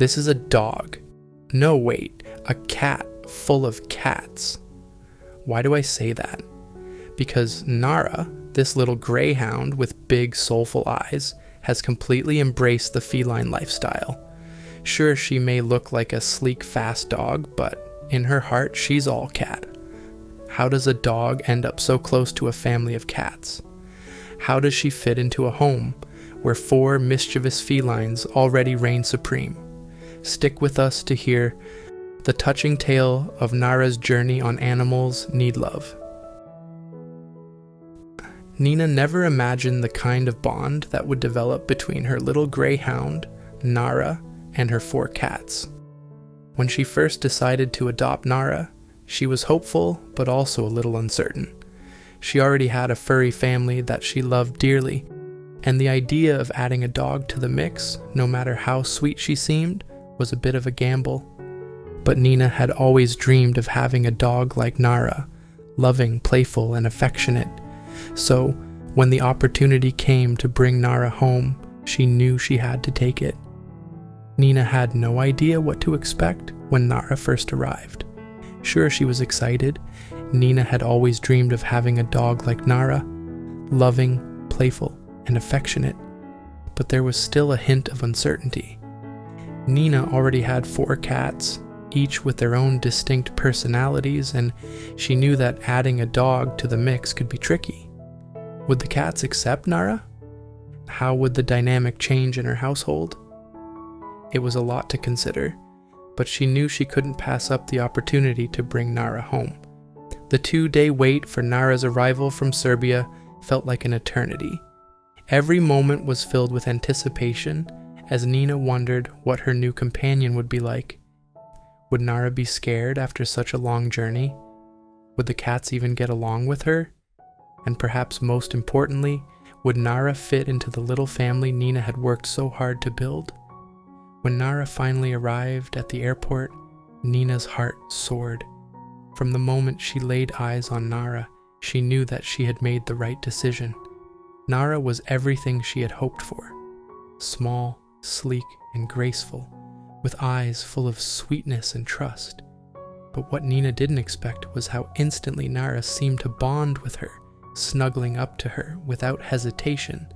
This is a dog. No, wait, a cat full of cats. Why do I say that? Because Nara, this little greyhound with big soulful eyes, has completely embraced the feline lifestyle. Sure, she may look like a sleek, fast dog, but in her heart, she's all cat. How does a dog end up so close to a family of cats? How does she fit into a home where 4 mischievous felines already reign supreme? Stick with us to hear the touching tale of Nara's journey on Animals Need Love. Nina never imagined the kind of bond that would develop between her little greyhound, Nara, and her 4 cats. When she first decided to adopt Nara, she was hopeful but also a little uncertain. She already had a furry family that she loved dearly, and the idea of adding a dog to the mix, no matter how sweet she seemed, was a bit of a gamble. But Nina had always dreamed of having a dog like Nara, loving, playful, and affectionate. So, when the opportunity came to bring Nara home, she knew she had to take it. Nina had no idea what to expect when Nara first arrived. Sure, she was excited. Nina had always dreamed of having a dog like Nara, loving, playful, and affectionate. But there was still a hint of uncertainty. Nina already had 4 cats, each with their own distinct personalities, and she knew that adding a dog to the mix could be tricky. Would the cats accept Nara? How would the dynamic change in her household? It was a lot to consider, but she knew she couldn't pass up the opportunity to bring Nara home. The 2-day wait for Nara's arrival from Serbia felt like an eternity. Every moment was filled with anticipation as Nina wondered what her new companion would be like. Would Nara be scared after such a long journey? Would the cats even get along with her? And perhaps most importantly, would Nara fit into the little family Nina had worked so hard to build? When Nara finally arrived at the airport, Nina's heart soared. From the moment she laid eyes on Nara, she knew that she had made the right decision. Nara was everything she had hoped for. Small, sleek, and graceful, with eyes full of sweetness and trust. But what Nina didn't expect was how instantly Nara seemed to bond with her, snuggling up to her without hesitation,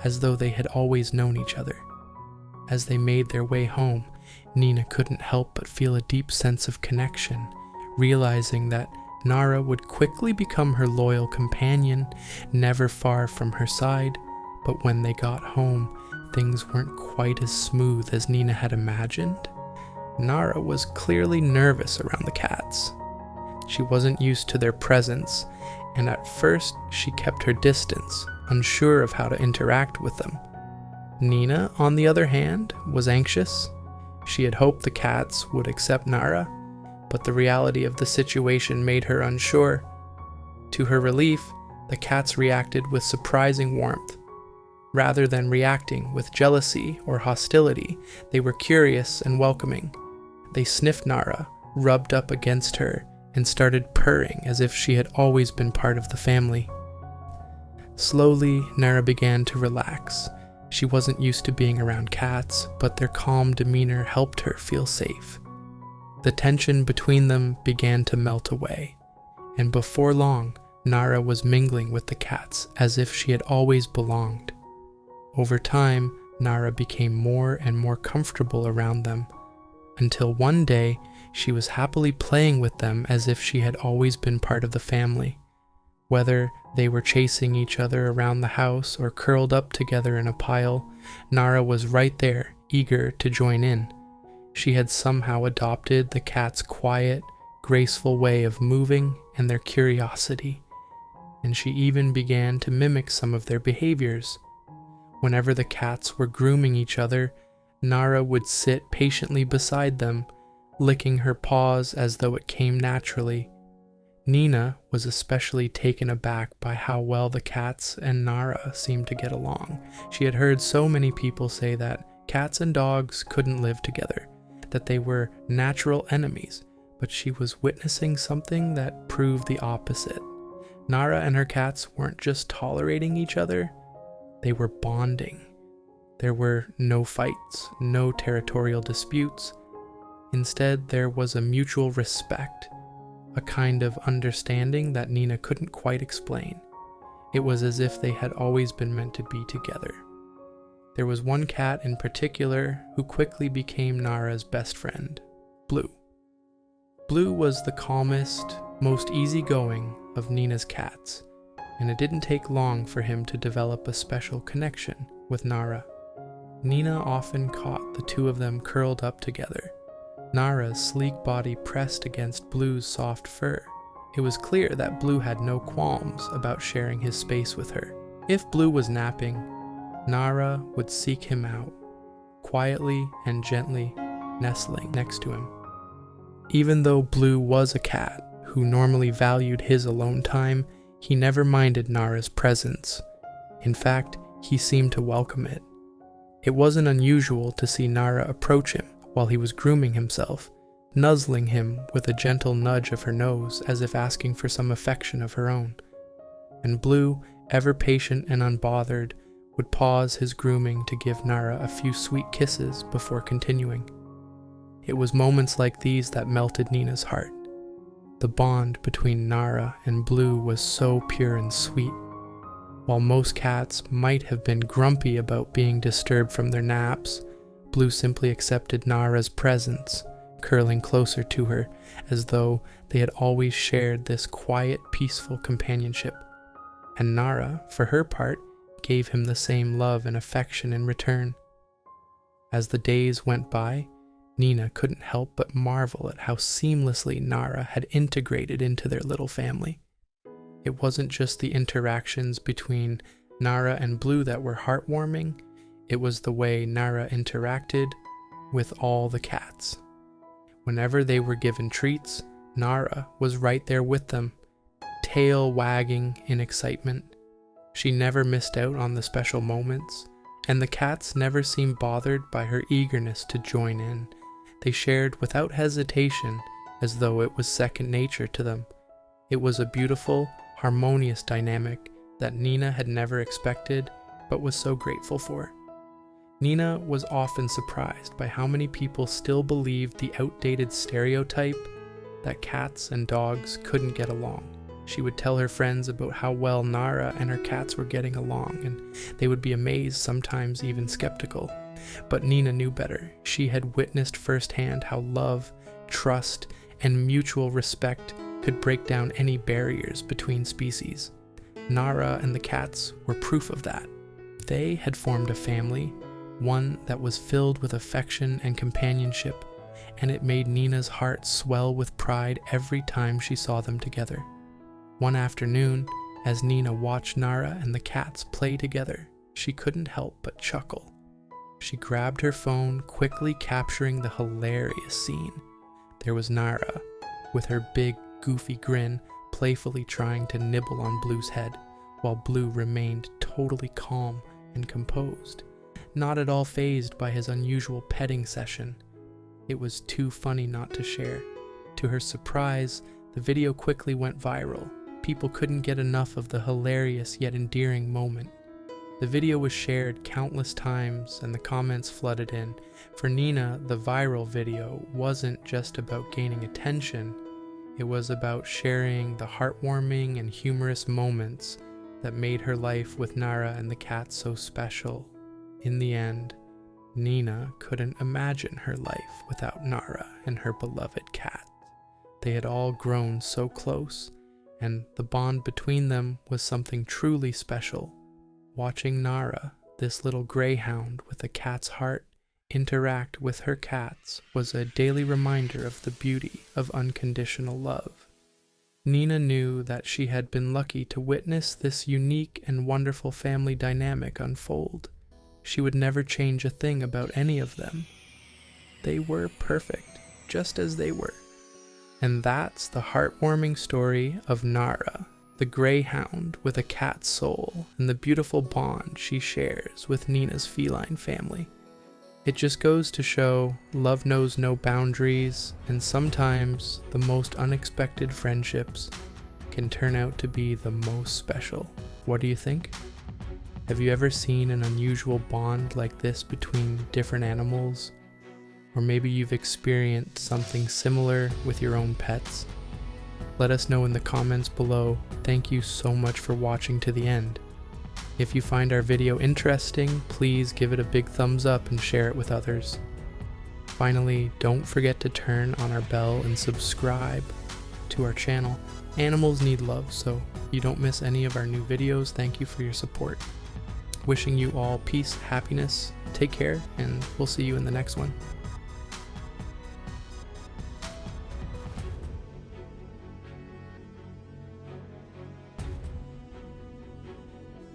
as though they had always known each other. As they made their way home, Nina couldn't help but feel a deep sense of connection, realizing that Nara would quickly become her loyal companion, never far from her side. But when they got home, things weren't quite as smooth as Nina had imagined. Nara was clearly nervous around the cats. She wasn't used to their presence, and at first she kept her distance, unsure of how to interact with them. Nina, on the other hand, was anxious. She had hoped the cats would accept Nara, but the reality of the situation made her unsure. To her relief, the cats reacted with surprising warmth. Rather than reacting with jealousy or hostility, they were curious and welcoming. They sniffed Nara, rubbed up against her, and started purring as if she had always been part of the family. Slowly, Nara began to relax. She wasn't used to being around cats, but their calm demeanor helped her feel safe. The tension between them began to melt away, and before long, Nara was mingling with the cats as if she had always belonged. Over time, Nara became more and more comfortable around them, until one day she was happily playing with them as if she had always been part of the family. Whether they were chasing each other around the house or curled up together in a pile, Nara was right there, eager to join in. She had somehow adopted the cats' quiet, graceful way of moving and their curiosity, and she even began to mimic some of their behaviors. Whenever the cats were grooming each other, Nara would sit patiently beside them, licking her paws as though it came naturally. Nina was especially taken aback by how well the cats and Nara seemed to get along. She had heard so many people say that cats and dogs couldn't live together, that they were natural enemies, but she was witnessing something that proved the opposite. Nara and her cats weren't just tolerating each other, they were bonding. There were no fights, no territorial disputes. Instead, there was a mutual respect, a kind of understanding that Nina couldn't quite explain. It was as if they had always been meant to be together. There was one cat in particular who quickly became Nara's best friend, Blue. Blue was the calmest, most easygoing of Nina's cats, and it didn't take long for him to develop a special connection with Nara. Nina often caught the two of them curled up together, Nara's sleek body pressed against Blue's soft fur. It was clear that Blue had no qualms about sharing his space with her. If Blue was napping, Nara would seek him out, quietly and gently nestling next to him. Even though Blue was a cat who normally valued his alone time, he never minded Nara's presence. In fact, he seemed to welcome it. It wasn't unusual to see Nara approach him while he was grooming himself, nuzzling him with a gentle nudge of her nose as if asking for some affection of her own. And Blue, ever patient and unbothered, would pause his grooming to give Nara a few sweet kisses before continuing. It was moments like these that melted Nina's heart. The bond between Nara and Blue was so pure and sweet. While most cats might have been grumpy about being disturbed from their naps, Blue simply accepted Nara's presence, curling closer to her, as though they had always shared this quiet, peaceful companionship. And Nara, for her part, gave him the same love and affection in return. As the days went by, Nina couldn't help but marvel at how seamlessly Nara had integrated into their little family. It wasn't just the interactions between Nara and Blue that were heartwarming, it was the way Nara interacted with all the cats. Whenever they were given treats, Nara was right there with them, tail wagging in excitement. She never missed out on the special moments, and the cats never seemed bothered by her eagerness to join in. They shared without hesitation, as though it was second nature to them. It was a beautiful, harmonious dynamic that Nina had never expected, but was so grateful for. Nina was often surprised by how many people still believed the outdated stereotype that cats and dogs couldn't get along. She would tell her friends about how well Nara and her cats were getting along, and they would be amazed, sometimes even skeptical. But Nina knew better. She had witnessed firsthand how love, trust, and mutual respect could break down any barriers between species. Nara and the cats were proof of that. They had formed a family, one that was filled with affection and companionship, and it made Nina's heart swell with pride every time she saw them together. One afternoon, as Nina watched Nara and the cats play together, she couldn't help but chuckle. She grabbed her phone, quickly capturing the hilarious scene. There was Nara, with her big, goofy grin, playfully trying to nibble on Blue's head, while Blue remained totally calm and composed, not at all fazed by his unusual petting session. It was too funny not to share. To her surprise, the video quickly went viral. People couldn't get enough of the hilarious yet endearing moment. The video was shared countless times and the comments flooded in. For Nina, the viral video wasn't just about gaining attention, it was about sharing the heartwarming and humorous moments that made her life with Nara and the cat so special. In the end, Nina couldn't imagine her life without Nara and her beloved cat. They had all grown so close, and the bond between them was something truly special. Watching Nara, this little greyhound with a cat's heart, interact with her cats was a daily reminder of the beauty of unconditional love. Nina knew that she had been lucky to witness this unique and wonderful family dynamic unfold. She would never change a thing about any of them. They were perfect, just as they were. And that's the heartwarming story of Nara, the greyhound with a cat's soul, and the beautiful bond she shares with Nina's feline family. It just goes to show love knows no boundaries, and sometimes the most unexpected friendships can turn out to be the most special. What do you think? Have you ever seen an unusual bond like this between different animals? Or maybe you've experienced something similar with your own pets? Let us know in the comments below. Thank you so much for watching to the end. If you find our video interesting, please give it a big thumbs up and share it with others. Finally, don't forget to turn on our bell and subscribe to our channel. Animals need love, so you don't miss any of our new videos. Thank you for your support. Wishing you all peace, happiness, take care, and we'll see you in the next one.